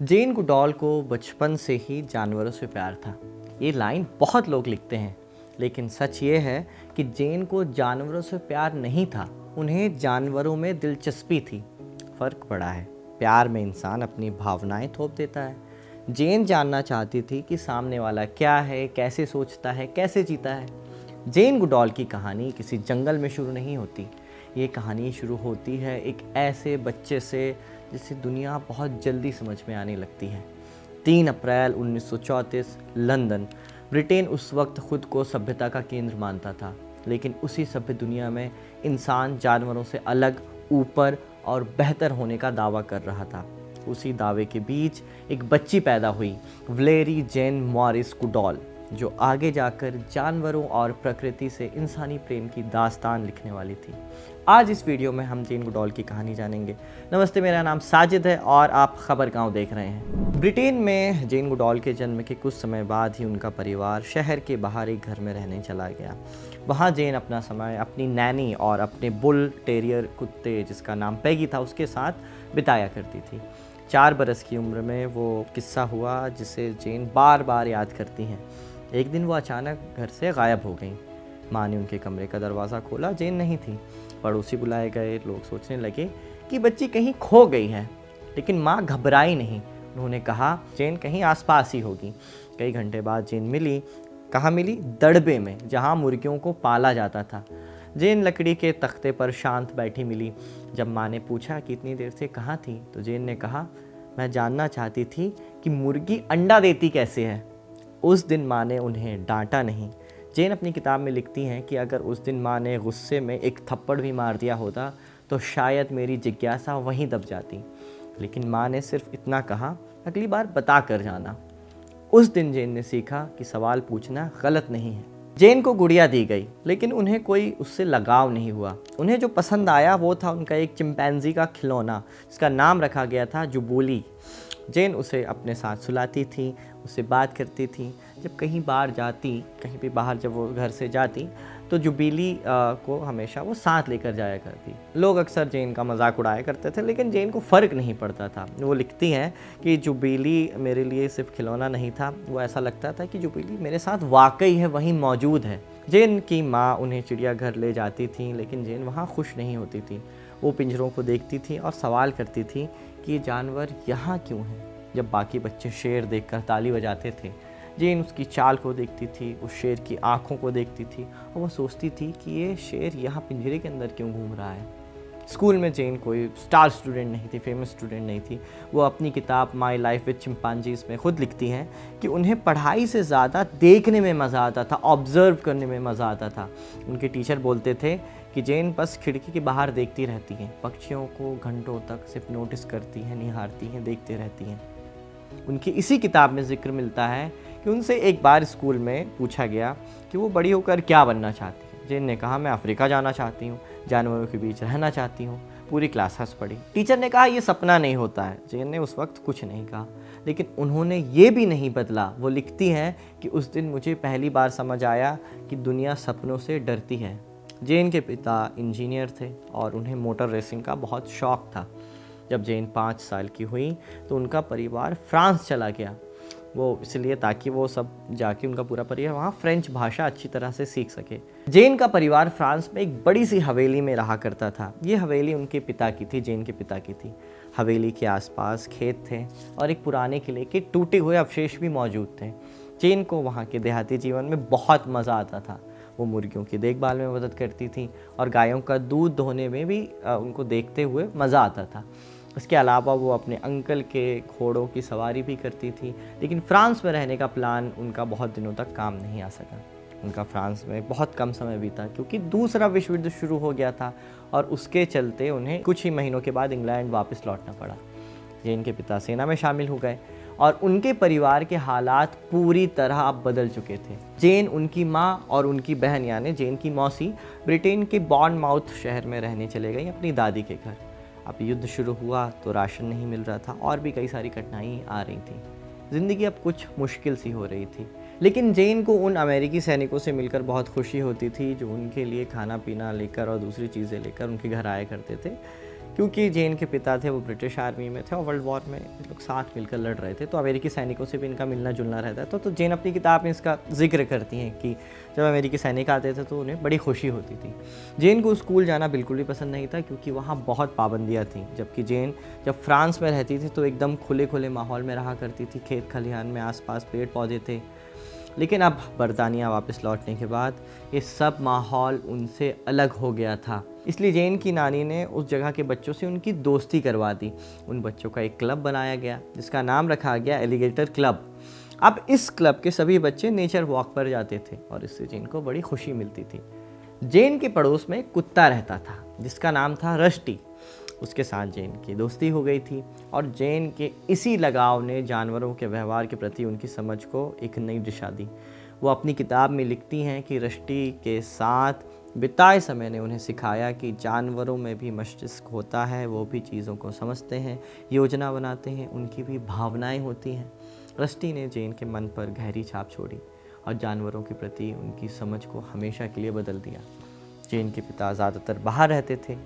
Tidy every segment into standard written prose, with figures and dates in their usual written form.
Jane Goodall को बचपन से ही जानवरों से प्यार था। ये लाइन बहुत लोग लिखते हैं, लेकिन सच ये है कि जेन को जानवरों से प्यार नहीं था, उन्हें जानवरों में दिलचस्पी थी। फ़र्क बड़ा है। प्यार में इंसान अपनी भावनाएं थोप देता है। जेन जानना चाहती थी कि सामने वाला क्या है, कैसे सोचता है, कैसे जीता है। जेन गुडॉल की कहानी किसी जंगल में शुरू नहीं होती। ये कहानी शुरू होती है एक ऐसे बच्चे से जिसे दुनिया बहुत जल्दी समझ में आने लगती है। 3 अप्रैल 1934 लंदन। ब्रिटेन उस वक्त खुद को सभ्यता का केंद्र मानता था, लेकिन उसी सभ्य दुनिया में इंसान जानवरों से अलग, ऊपर और बेहतर होने का दावा कर रहा था। उसी दावे के बीच एक बच्ची पैदा हुई, वलेरी जेन मॉरिस गुडॉल, जो आगे जाकर जानवरों और प्रकृति से इंसानी प्रेम की दास्तान लिखने वाली थी। आज इस वीडियो में हम जेन गुडॉल की कहानी जानेंगे। नमस्ते, मेरा नाम साजिद है और आप खबर गांव देख रहे हैं। ब्रिटेन में जेन गुडॉल के जन्म के कुछ समय बाद ही उनका परिवार शहर के बाहर एक घर में रहने चला गया। वहाँ जेन अपना समय अपनी नैनी और अपने बुल टेरियर कुत्ते, जिसका नाम पैगी था, उसके साथ बिताया करती थी। 4 बरस की उम्र में वो किस्सा हुआ जिसे जेन बार बार याद करती हैं। एक दिन वो अचानक घर से गायब हो गई। माँ ने उनके कमरे का दरवाज़ा खोला, जेन नहीं थी। पड़ोसी बुलाए गए। लोग सोचने लगे कि बच्ची कहीं खो गई है, लेकिन माँ घबराई नहीं। उन्होंने कहा जेन कहीं आसपास ही होगी। कई घंटे बाद जेन मिली। कहाँ मिली? दड़बे में, जहाँ मुर्गियों को पाला जाता था। जेन लकड़ी के तख्ते पर शांत बैठी मिली। जब माँ ने पूछा कि इतनी देर से कहाँ थी, तो जेन ने कहा, मैं जानना चाहती थी कि मुर्गी अंडा देती कैसे है। उस दिन माँ ने उन्हें डांटा नहीं। जेन अपनी किताब में लिखती हैं कि अगर उस दिन माँ ने गुस्से में एक थप्पड़ भी मार दिया होता तो शायद मेरी जिज्ञासा वहीं दब जाती, लेकिन माँ ने सिर्फ इतना कहा, अगली बार बता कर जाना। उस दिन जेन ने सीखा कि सवाल पूछना गलत नहीं है। जेन को गुड़िया दी गई, लेकिन उन्हें कोई उससे लगाव नहीं हुआ। उन्हें जो पसंद आया वो था उनका एक चिंपैंजी का खिलौना, जिसका नाम रखा गया था जुबूली। जेन उसे अपने साथ सुलाती थी, उससे बात करती थी। जब कहीं बाहर जाती, कहीं भी बाहर जब वो घर से जाती, तो जुबीली को हमेशा वो साथ लेकर जाया करती। लोग अक्सर जेन का मजाक उड़ाया करते थे, लेकिन जेन को फ़र्क नहीं पड़ता था। वो लिखती हैं कि जुबीली मेरे लिए सिर्फ खिलौना नहीं था, वो ऐसा लगता था कि जुबीली मेरे साथ वाकई है, वहीं मौजूद है। जेन की माँ उन्हें चिड़ियाघर ले जाती थी, लेकिन जेन वहाँ खुश नहीं होती थी। वो पिंजरों को देखती थी और सवाल करती थी कि ये जानवर यहाँ क्यों हैं। जब बाकी बच्चे शेर देखकर ताली बजाते थे, जेन उसकी चाल को देखती थी, उस शेर की आंखों को देखती थी और वो सोचती थी कि ये शेर यहाँ पिंजरे के अंदर क्यों घूम रहा है। स्कूल में जेन कोई स्टार स्टूडेंट नहीं थी, फेमस स्टूडेंट नहीं थी। वो अपनी किताब माई लाइफ विद चिंपांजीज में खुद लिखती हैं कि उन्हें पढ़ाई से ज़्यादा देखने में मज़ा आता था, ऑब्ज़र्व करने में मज़ा आता था। उनके टीचर बोलते थे कि जेन बस खिड़की के बाहर देखती रहती हैं, पक्षियों को घंटों तक सिर्फ नोटिस करती हैं, निहारती हैं, देखते रहती हैं। उनकी इसी किताब में जिक्र मिलता है कि उनसे एक बार स्कूल में पूछा गया कि वो बड़ी होकर क्या बनना चाहती है। जेन ने कहा, मैं अफ्रीका जाना चाहती हूँ, जानवरों के बीच रहना चाहती हूँ। पूरी क्लास हंस पड़ी। टीचर ने कहा, ये सपना नहीं होता है। जेन ने उस वक्त कुछ नहीं कहा, लेकिन उन्होंने ये भी नहीं बदला। वो लिखती हैं कि उस दिन मुझे पहली बार समझ आया कि दुनिया सपनों से डरती है। जेन के पिता इंजीनियर थे और उन्हें मोटर रेसिंग का बहुत शौक़ था। जब जेन 5 साल की हुई तो उनका परिवार फ्रांस चला गया। वो इसलिए ताकि वो सब जाके उनका पूरा परिवार वहाँ फ्रेंच भाषा अच्छी तरह से सीख सके। जेन का परिवार फ्रांस में एक बड़ी सी हवेली में रहा करता था। ये हवेली उनके पिता की थी, जेन के पिता की थी। हवेली के आसपास खेत थे और एक पुराने किले के टूटे हुए अवशेष भी मौजूद थे। जेन को वहाँ के देहाती जीवन में बहुत मज़ा आता था। वो मुर्गियों की देखभाल में मदद करती थी और गायों का दूध दोहने में भी उनको देखते हुए मज़ा आता था। इसके अलावा वो अपने अंकल के घोड़ों की सवारी भी करती थी। लेकिन फ्रांस में रहने का प्लान उनका बहुत दिनों तक काम नहीं आ सका। उनका फ्रांस में बहुत कम समय बीता, क्योंकि दूसरा विश्व युद्ध शुरू हो गया था और उसके चलते उन्हें कुछ ही महीनों के बाद इंग्लैंड वापस लौटना पड़ा। जेन के पिता सेना में शामिल हो गए और उनके परिवार के हालात पूरी तरह अब बदल चुके थे। जेन, उनकी माँ और उनकी बहन यानी जेन की मौसी ब्रिटेन के बॉर्नमाउथ शहर में रहने चले गई, अपनी दादी के घर। अब युद्ध शुरू हुआ तो राशन नहीं मिल रहा था और भी कई सारी कठिनाई आ रही थी। ज़िंदगी अब कुछ मुश्किल सी हो रही थी, लेकिन जेन को उन अमेरिकी सैनिकों से मिलकर बहुत खुशी होती थी, जो उनके लिए खाना पीना लेकर और दूसरी चीज़ें लेकर उनके घर आया करते थे। क्योंकि जेन के पिता थे वो ब्रिटिश आर्मी में थे और वर्ल्ड वॉर में लोग साथ मिलकर लड़ रहे थे, तो अमेरिकी सैनिकों से भी इनका मिलना जुलना रहता है। तो जेन अपनी किताब में इसका जिक्र करती हैं कि जब अमेरिकी सैनिक आते थे तो उन्हें बड़ी खुशी होती थी। जेन को स्कूल जाना बिल्कुल भी पसंद नहीं था क्योंकि वहाँ बहुत पाबंदियाँ थीं, जबकि जेन जब फ्रांस में रहती थी तो एकदम खुले खुले माहौल में रहा करती थी, खेत खलिहान में आसपास पेड़ पौधे थे। लेकिन अब बरतानिया वापस लौटने के बाद ये सब माहौल उनसे अलग हो गया था, इसलिए जेन की नानी ने उस जगह के बच्चों से उनकी दोस्ती करवा दी। उन बच्चों का एक क्लब बनाया गया जिसका नाम रखा गया एलिगेटर क्लब। अब इस क्लब के सभी बच्चे नेचर वॉक पर जाते थे और इससे जेन को बड़ी खुशी मिलती थी। जेन के पड़ोस में एक कुत्ता रहता था जिसका नाम था रस्टी। उसके साथ जेन की दोस्ती हो गई थी और जेन के इसी लगाव ने जानवरों के व्यवहार के प्रति उनकी समझ को एक नई दिशा दी। वो अपनी किताब में लिखती हैं कि रस्टी के साथ बिताए समय ने उन्हें सिखाया कि जानवरों में भी मस्तिष्क होता है, वो भी चीज़ों को समझते हैं, योजना बनाते हैं, उनकी भी भावनाएं होती हैं। रस्टी ने जेन के मन पर गहरी छाप छोड़ी और जानवरों के प्रति उनकी समझ को हमेशा के लिए बदल दिया। जेन के पिता ज़्यादातर बाहर रहते थे,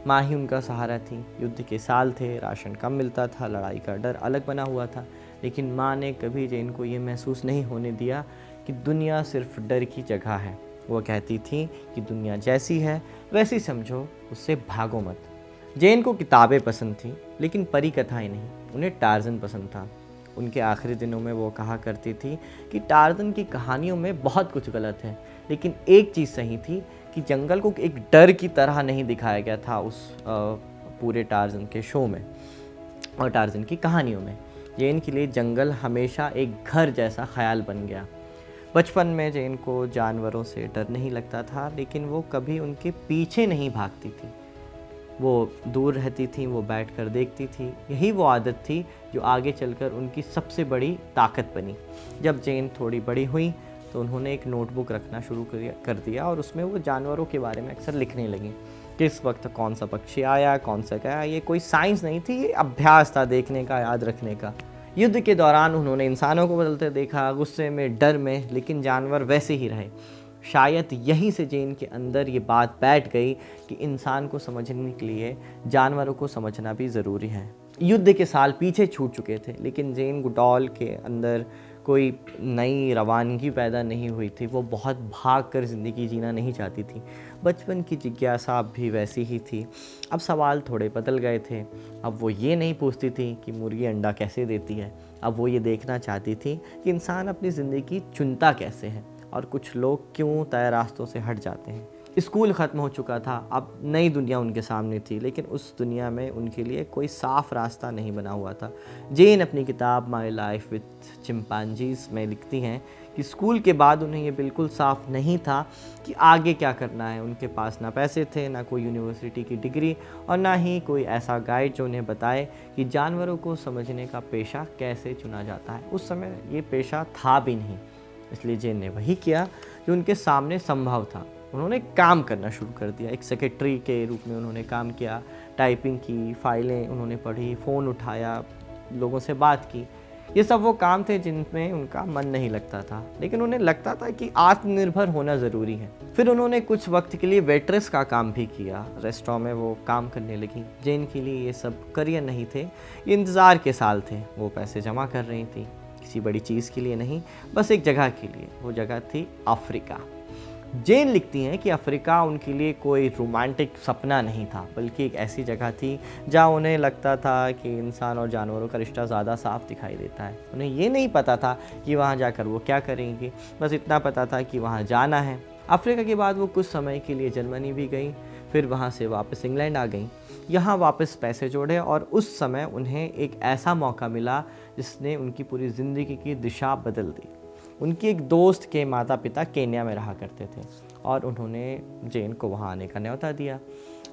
माँ ही उनका सहारा थी। युद्ध के साल थे, राशन कम मिलता था, लड़ाई का डर अलग बना हुआ था, लेकिन माँ ने कभी जेन को ये महसूस नहीं होने दिया कि दुनिया सिर्फ डर की जगह है। वो कहती थी कि दुनिया जैसी है वैसी समझो, उससे भागो मत। जेन को किताबें पसंद थीं, लेकिन परी कथाएँ नहीं। उन्हें टार्ज़न पसंद था। उनके आखिरी दिनों में वो कहा करती थी कि टार्ज़न की कहानियों में बहुत कुछ गलत है, लेकिन एक चीज़ सही थी कि जंगल को एक डर की तरह नहीं दिखाया गया था उस पूरे टार्ज़न के शो में और टार्ज़न की कहानियों में। जेन के लिए जंगल हमेशा एक घर जैसा ख्याल बन गया। बचपन में जेन को जानवरों से डर नहीं लगता था, लेकिन वो कभी उनके पीछे नहीं भागती थी। वो दूर रहती थी, वो बैठकर देखती थी। यही वो आदत थी जो आगे चलकर उनकी सबसे बड़ी ताकत बनी। जब जेन थोड़ी बड़ी हुई तो उन्होंने एक नोटबुक रखना शुरू कर दिया और उसमें वो जानवरों के बारे में अक्सर लिखने लगी। किस वक्त कौन सा पक्षी आया, कौन सा गया। ये कोई साइंस नहीं थी, ये अभ्यास था देखने का, याद रखने का। युद्ध के दौरान उन्होंने इंसानों को बदलते देखा, गुस्से में, डर में, लेकिन जानवर वैसे ही रहे। शायद यहीं से जेन के अंदर ये बात बैठ गई कि इंसान को समझने के लिए जानवरों को समझना भी ज़रूरी है। युद्ध के साल पीछे छूट चुके थे, लेकिन जेन गुडॉल के अंदर कोई नई रवानगी पैदा नहीं हुई थी। वो बहुत भाग कर ज़िंदगी जीना नहीं चाहती थी। बचपन की जिज्ञासा भी वैसी ही थी। अब सवाल थोड़े बदल गए थे। अब वो ये नहीं पूछती थी कि मुर्गी अंडा कैसे देती है। अब वो ये देखना चाहती थी कि इंसान अपनी ज़िंदगी चुनता कैसे है और कुछ लोग क्यों तय रास्तों से हट जाते हैं। स्कूल ख़त्म हो चुका था, अब नई दुनिया उनके सामने थी, लेकिन उस दुनिया में उनके लिए कोई साफ रास्ता नहीं बना हुआ था। जेन अपनी किताब माई लाइफ विथ चिंपांजीज में लिखती हैं कि स्कूल के बाद उन्हें ये बिल्कुल साफ नहीं था कि आगे क्या करना है। उनके पास ना पैसे थे, ना कोई यूनिवर्सिटी की डिग्री और ना ही कोई ऐसा गाइड जो उन्हें बताए कि जानवरों को समझने का पेशा कैसे चुना जाता है। उस समय ये पेशा था भी नहीं, इसलिए जेन ने वही किया जो उनके सामने संभव था। उन्होंने काम करना शुरू कर दिया। एक सेक्रेटरी के रूप में उन्होंने काम किया, टाइपिंग की, फाइलें उन्होंने पढ़ी, फ़ोन उठाया, लोगों से बात की। ये सब वो काम थे जिनमें उनका मन नहीं लगता था, लेकिन उन्हें लगता था कि आत्मनिर्भर होना ज़रूरी है। फिर उन्होंने कुछ वक्त के लिए वेट्रेस का काम भी किया। रेस्टोरेंट में वो काम करने लगी। जेन के लिए ये सब करियर नहीं थे, ये इंतज़ार के साल थे। वो पैसे जमा कर रही थी, किसी बड़ी चीज़ के लिए नहीं, बस एक जगह के लिए। वो जगह थी अफ्रीका। जेन लिखती हैं कि अफ्रीका उनके लिए कोई रोमांटिक सपना नहीं था, बल्कि एक ऐसी जगह थी जहाँ उन्हें लगता था कि इंसान और जानवरों का रिश्ता ज़्यादा साफ दिखाई देता है। उन्हें ये नहीं पता था कि वहाँ जाकर वो क्या करेंगे, बस इतना पता था कि वहाँ जाना है। अफ्रीका के बाद वो कुछ समय के लिए जर्मनी भी गई, फिर वहाँ से वापस इंग्लैंड आ गई। यहाँ वापस पैसे जोड़े और उस समय उन्हें एक ऐसा मौका मिला जिसने उनकी पूरी ज़िंदगी की दिशा बदल दी। उनकी एक दोस्त के माता पिता केन्या में रहा करते थे और उन्होंने जेन को वहाँ आने का न्योता दिया।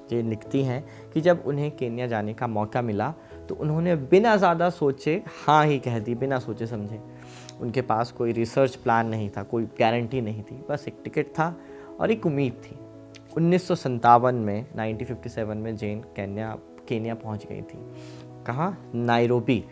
जेन लिखती हैं कि जब उन्हें केन्या जाने का मौका मिला तो उन्होंने बिना ज़्यादा सोचे हाँ ही कह दी, बिना सोचे समझे। उनके पास कोई रिसर्च प्लान नहीं था, कोई गारंटी नहीं थी, बस एक टिकट था और एक उम्मीद थी। 1957 में 1957 में जेन केन्या पहुँच गई थी। कहाँ? नायरोबी।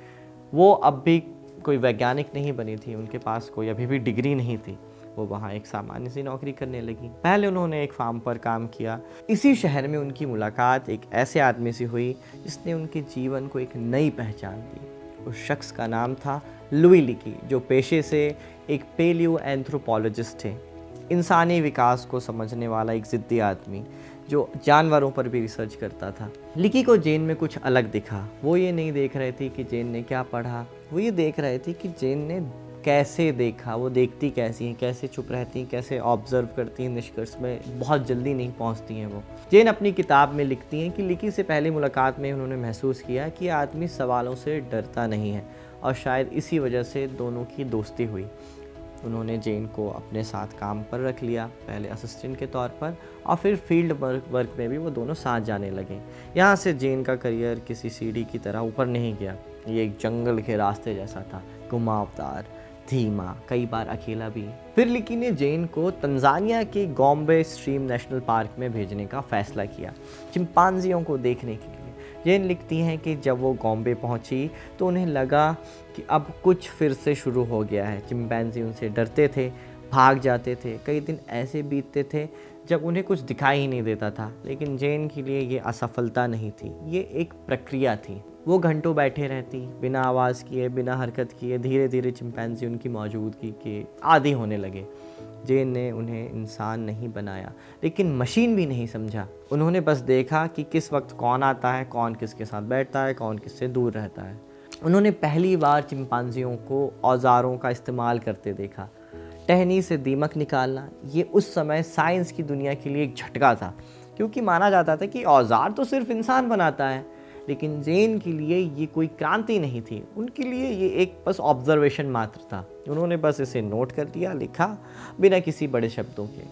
वो अब भी कोई वैज्ञानिक नहीं बनी थी, उनके पास कोई अभी भी डिग्री नहीं थी, वो वहाँ एक सामान्य सी नौकरी करने लगी। पहले उन्होंने एक फार्म पर काम किया। इसी शहर में उनकी मुलाकात एक ऐसे आदमी से हुई जिसने उनके जीवन को एक नई पहचान दी। उस शख्स का नाम था लुई लिकी, जो पेशे से एक पेलियो एंथ्रोपोलॉजिस्ट थे, इंसानी विकास को समझने वाला एक ज़िद्दी आदमी जो जानवरों पर भी रिसर्च करता था। लिकी को जेन में कुछ अलग दिखा। वो ये नहीं देख रहे थे कि जेन ने क्या पढ़ा, वो ये देख रहे थे कि जेन ने कैसे देखा, वो देखती कैसी हैं, कैसे चुप रहती हैं, कैसे ऑब्जर्व करती हैं, निष्कर्ष में बहुत जल्दी नहीं पहुंचती हैं। वो जेन अपनी किताब में लिखती हैं कि लिकी से पहली मुलाकात में उन्होंने महसूस किया कि आदमी सवालों से डरता नहीं है, और शायद इसी वजह से दोनों की दोस्ती हुई। उन्होंने जेन को अपने साथ काम पर रख लिया, पहले असिस्टेंट के तौर पर, और फिर फील्ड वर्क में भी वो दोनों साथ जाने लगे। यहाँ से जेन का करियर किसी सीढ़ी की तरह ऊपर नहीं गया। ये एक जंगल के रास्ते जैसा था, घुमावदार, धीमा, कई बार अकेला भी। फिर लिकी ने जेन को तंजानिया के गोम्बे स्ट्रीम नेशनल पार्क में भेजने का फैसला किया, चिंपांजियों को देखने के लिए। जेन लिखती हैं कि जब वो गोम्बे पहुंची तो उन्हें लगा कि अब कुछ फिर से शुरू हो गया है। चिंपैंजी उनसे डरते थे, भाग जाते थे। कई दिन ऐसे बीतते थे जब उन्हें कुछ दिखाई ही नहीं देता था। लेकिन जेन के लिए ये असफलता नहीं थी, ये एक प्रक्रिया थी। वो घंटों बैठे रहती, बिना आवाज़ किए, बिना हरकत किए। धीरे धीरे चिंपैंजी उनकी मौजूदगी के आदी होने लगे। जेन ने उन्हें इंसान नहीं बनाया, लेकिन मशीन भी नहीं समझा। उन्होंने बस देखा कि किस वक्त कौन आता है, कौन किसके साथ बैठता है, कौन किससे दूर रहता है। उन्होंने पहली बार चिंपांजियों को औजारों का इस्तेमाल करते देखा। टहनी से दीमक निकालना, ये उस समय साइंस की दुनिया के लिए एक झटका था, क्योंकि माना जाता था कि औजार तो सिर्फ इंसान बनाता है। लेकिन जेन के लिए ये कोई क्रांति नहीं थी, उनके लिए ये एक बस ऑब्जर्वेशन मात्र था। उन्होंने बस इसे नोट कर लिया, लिखा, बिना किसी बड़े शब्दों के।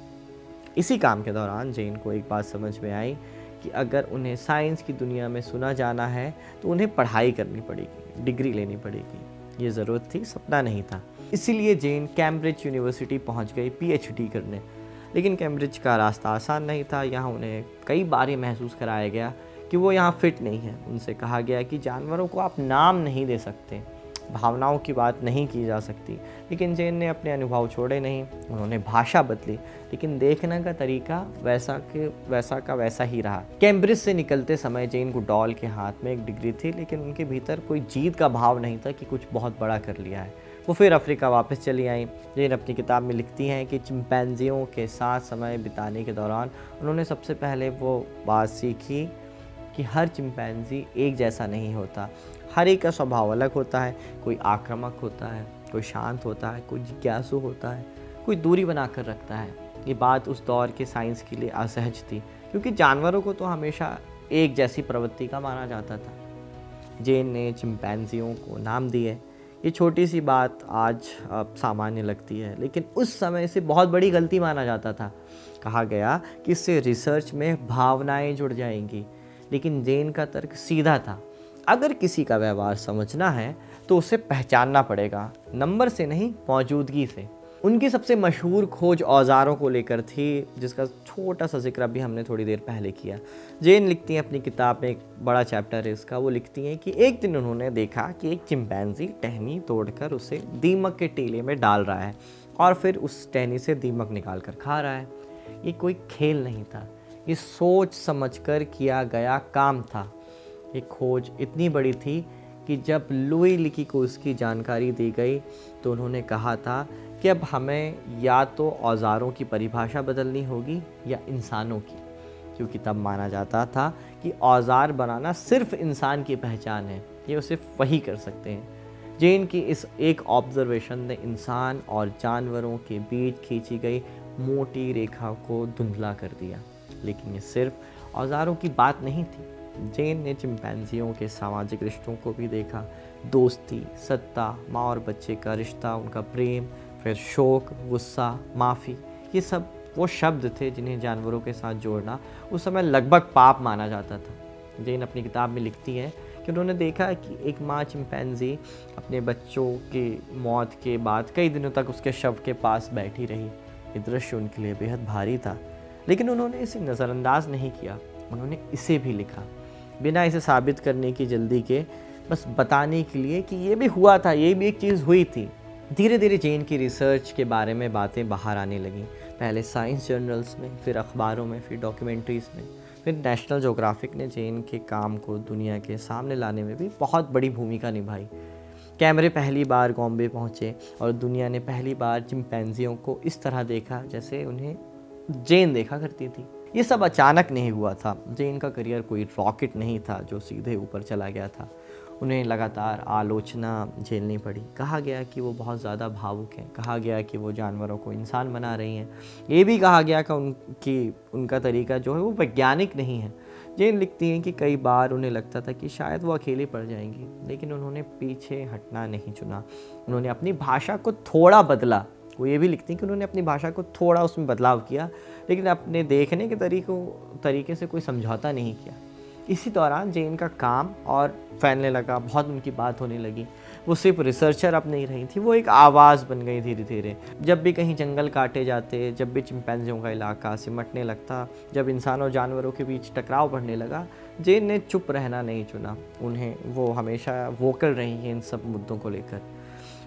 इसी काम के दौरान जेन को एक बात समझ में आई कि अगर उन्हें साइंस की दुनिया में सुना जाना है तो उन्हें पढ़ाई करनी पड़ेगी, डिग्री लेनी पड़ेगी। ये ज़रूरत थी, सपना नहीं था। इसीलिए जेन कैम्ब्रिज यूनिवर्सिटी पहुंच गई पीएचडी करने। लेकिन कैम्ब्रिज का रास्ता आसान नहीं था। यहाँ उन्हें कई बार ये महसूस कराया गया कि वो यहाँ फिट नहीं है। उनसे कहा गया कि जानवरों को आप नाम नहीं दे सकते, भावनाओं की बात नहीं की जा सकती। लेकिन जेन ने अपने अनुभव छोड़े नहीं। उन्होंने भाषा बदली, लेकिन देखने का तरीका वैसा का वैसा ही रहा। कैम्ब्रिज से निकलते समय जेन गुडॉल के हाथ में एक डिग्री थी, लेकिन उनके भीतर कोई जीत का भाव नहीं था कि कुछ बहुत बड़ा कर लिया है। वो फिर अफ्रीका वापस चली आई। जेन अपनी किताब में लिखती हैं कि चिंपैंजियों के साथ समय बिताने के दौरान उन्होंने सबसे पहले वो बात सीखी कि हर चिंपैंजी एक जैसा नहीं होता। हर एक का स्वभाव अलग होता है। कोई आक्रामक होता है, कोई शांत होता है, कोई जिज्ञासु होता है, कोई दूरी बनाकर रखता है। ये बात उस दौर के साइंस के लिए असहज थी, क्योंकि जानवरों को तो हमेशा एक जैसी प्रवृत्ति का माना जाता था। जेन ने चिंपैंजियों को नाम दिए। ये छोटी सी बात आज अब सामान्य लगती है, लेकिन उस समय इसे बहुत बड़ी गलती माना जाता था। कहा गया कि इससे रिसर्च में भावनाएं जुड़ जाएंगी। लेकिन जेन का तर्क सीधा था, अगर किसी का व्यवहार समझना है तो उसे पहचानना पड़ेगा, नंबर से नहीं, मौजूदगी से। उनकी सबसे मशहूर खोज औजारों को लेकर थी, जिसका छोटा सा जिक्र भी हमने थोड़ी देर पहले किया। जेन लिखती हैं अपनी किताब में, एक बड़ा चैप्टर है इसका, वो लिखती हैं कि एक दिन उन्होंने देखा कि एक चिंपैंजी टहनी तोड़कर उसे दीमक के टीले में डाल रहा है और फिर उस टहनी से दीमक निकाल कर खा रहा है। ये कोई खेल नहीं था, ये सोच समझकर किया गया काम था। ये खोज इतनी बड़ी थी कि जब लुई लिकी को इसकी जानकारी दी गई तो उन्होंने कहा था कि अब हमें या तो औजारों की परिभाषा बदलनी होगी या इंसानों की, क्योंकि तब माना जाता था कि औजार बनाना सिर्फ इंसान की पहचान है, ये सिर्फ वही कर सकते हैं। जेन की इस एक ऑब्जर्वेशन ने इंसान और जानवरों के बीच खींची गई मोटी रेखा को धुंधला कर दिया। लेकिन ये सिर्फ औजारों की बात नहीं थी। जेन ने चिंपैंजियों के सामाजिक रिश्तों को भी देखा, दोस्ती, सत्ता, माँ और बच्चे का रिश्ता, उनका प्रेम, फिर शोक, गुस्सा, माफ़ी। ये सब वो शब्द थे जिन्हें जानवरों के साथ जोड़ना उस समय लगभग पाप माना जाता था। जेन अपनी किताब में लिखती है कि उन्होंने देखा कि एक माँ चिंपैंजी अपने बच्चों की मौत के बाद कई दिनों तक उसके शव के पास बैठी रही। ये दृश्य उनके लिए बेहद भारी था, लेकिन उन्होंने इसे नज़रअंदाज नहीं किया। उन्होंने इसे भी लिखा, बिना इसे साबित करने की जल्दी के, बस बताने के लिए कि ये भी हुआ था, ये भी एक चीज़ हुई थी। धीरे धीरे जेन की रिसर्च के बारे में बातें बाहर आने लगीं। पहले साइंस जर्नल्स में, फिर अखबारों में, फिर डॉक्यूमेंट्रीज़ में, फिर नेशनल ज्योग्राफिक ने जेन के काम को दुनिया के सामने लाने में भी बहुत बड़ी भूमिका निभाई। कैमरे पहली बार बॉम्बे पहुँचे और दुनिया ने पहली बार चिंपैंजियों को इस तरह देखा जैसे उन्हें जेन देखा करती थी। ये सब अचानक नहीं हुआ था। जेन का करियर कोई रॉकेट नहीं था जो सीधे ऊपर चला गया था। उन्हें लगातार आलोचना झेलनी पड़ी। कहा गया कि वो बहुत ज़्यादा भावुक हैं, कहा गया कि वो जानवरों को इंसान बना रही हैं, ये भी कहा गया कि उनका तरीका जो है वो वैज्ञानिक नहीं है। जेन लिखती हैं कि कई बार उन्हें लगता था कि शायद वो अकेली पड़ जाएंगी, लेकिन उन्होंने पीछे हटना नहीं चुना। उन्होंने अपनी भाषा को थोड़ा बदला। वो ये भी लिखती हैं कि उन्होंने अपनी भाषा को थोड़ा उसमें बदलाव किया, लेकिन अपने देखने के तरीके से कोई समझौता नहीं किया। इसी दौरान जेन का काम और फैलने लगा, बहुत उनकी बात होने लगी। वो सिर्फ रिसर्चर अब नहीं रही थी, वो एक आवाज़ बन गई धीरे धीरे। जब भी कहीं जंगल काटे जाते, जब भी चिंपैंजियों का इलाका सिमटने लगता, जब इंसान और जानवरों के बीच टकराव बढ़ने लगा, जेन ने चुप रहना नहीं चुना। वो हमेशा वोकल रही हैं इन सब मुद्दों को लेकर।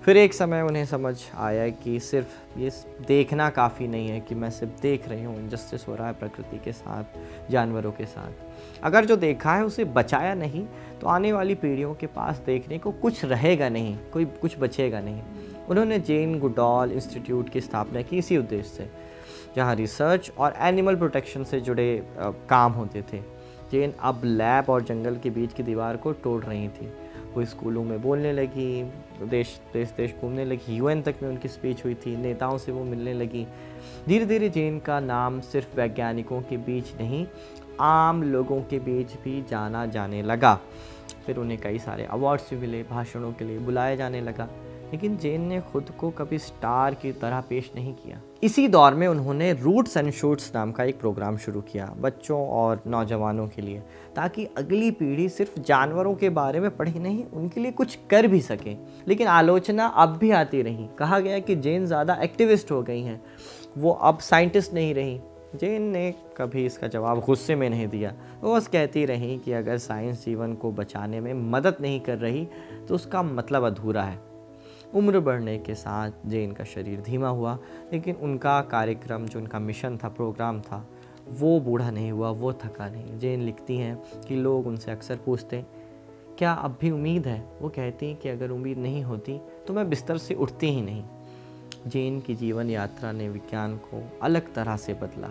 फिर एक समय उन्हें समझ आया कि सिर्फ ये देखना काफ़ी नहीं है कि मैं सिर्फ देख रही हूँ इनजस्टिस हो रहा है प्रकृति के साथ, जानवरों के साथ। अगर जो देखा है उसे बचाया नहीं तो आने वाली पीढ़ियों के पास देखने को कुछ रहेगा नहीं, कुछ बचेगा नहीं। उन्होंने जेन गुडॉल इंस्टीट्यूट की स्थापना की इसी उद्देश्य से, जहाँ रिसर्च और एनिमल प्रोटेक्शन से जुड़े काम होते थे। जेन अब लैब और जंगल के बीच की दीवार को तोड़ रही थी। वो स्कूलों में बोलने लगी, देश घूमने लगी, यूएन तक में उनकी स्पीच हुई थी, नेताओं से वो मिलने लगी। धीरे धीरे जेन का नाम सिर्फ वैज्ञानिकों के बीच नहीं, आम लोगों के बीच भी जाना जाने लगा। फिर उन्हें कई सारे अवार्ड्स भी मिले, भाषणों के लिए बुलाया जाने लगा, लेकिन जेन ने खुद को कभी स्टार की तरह पेश नहीं किया। इसी दौर में उन्होंने रूट्स एंड शूट्स नाम का एक प्रोग्राम शुरू किया बच्चों और नौजवानों के लिए, ताकि अगली पीढ़ी सिर्फ जानवरों के बारे में पढ़ी नहीं, उनके लिए कुछ कर भी सके। लेकिन आलोचना अब भी आती रही। कहा गया कि जेन ज़्यादा एक्टिविस्ट हो गई हैं, वो अब साइंटिस्ट नहीं रही। जेन ने कभी इसका जवाब गुस्से में नहीं दिया। वो बस कहती रही कि अगर साइंस जीवन को बचाने में मदद नहीं कर रही तो उसका मतलब अधूरा है। उम्र बढ़ने के साथ जेन का शरीर धीमा हुआ, लेकिन उनका कार्यक्रम, जो उनका मिशन था, प्रोग्राम था, वो बूढ़ा नहीं हुआ, वो थका नहीं। जेन लिखती हैं कि लोग उनसे अक्सर पूछते क्या अब भी उम्मीद है। वो कहती कि अगर उम्मीद नहीं होती तो मैं बिस्तर से उठती ही नहीं। जेन की जीवन यात्रा ने विज्ञान को अलग तरह से बदला।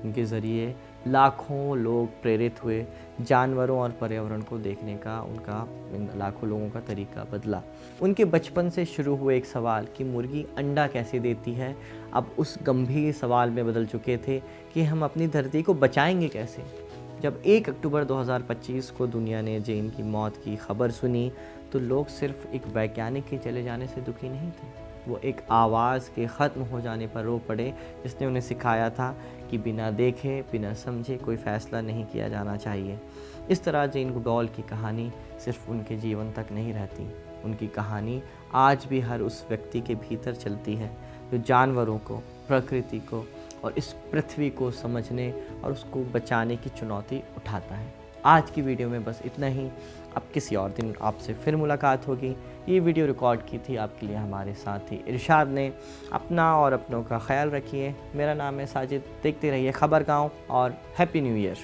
उनके ज़रिए लाखों लोग प्रेरित हुए। जानवरों और पर्यावरण को देखने का उनका इन लाखों लोगों का तरीका बदला। उनके बचपन से शुरू हुए एक सवाल कि मुर्गी अंडा कैसे देती है, अब उस गंभीर सवाल में बदल चुके थे कि हम अपनी धरती को बचाएंगे कैसे। जब 1 अक्टूबर 2025 को दुनिया ने जेन की मौत की खबर सुनी तो लोग सिर्फ एक वैज्ञानिक के चले जाने से दुखी नहीं थे, वो एक आवाज़ के ख़त्म हो जाने पर रो पड़े जिसने उन्हें सिखाया था कि बिना देखे, बिना समझे कोई फ़ैसला नहीं किया जाना चाहिए। इस तरह जेन गुडॉल की कहानी सिर्फ उनके जीवन तक नहीं रहती, उनकी कहानी आज भी हर उस व्यक्ति के भीतर चलती है जो जानवरों को, प्रकृति को और इस पृथ्वी को समझने और उसको बचाने की चुनौती उठाता है। आज की वीडियो में बस इतना ही। अब किसी और दिन आपसे फिर मुलाकात होगी। ये वीडियो रिकॉर्ड की थी आपके लिए हमारे साथी इरशाद ने। अपना और अपनों का ख्याल रखिए। मेरा नाम है साजिद। देखते रहिए खबर गाँव और हैप्पी न्यू ईयर।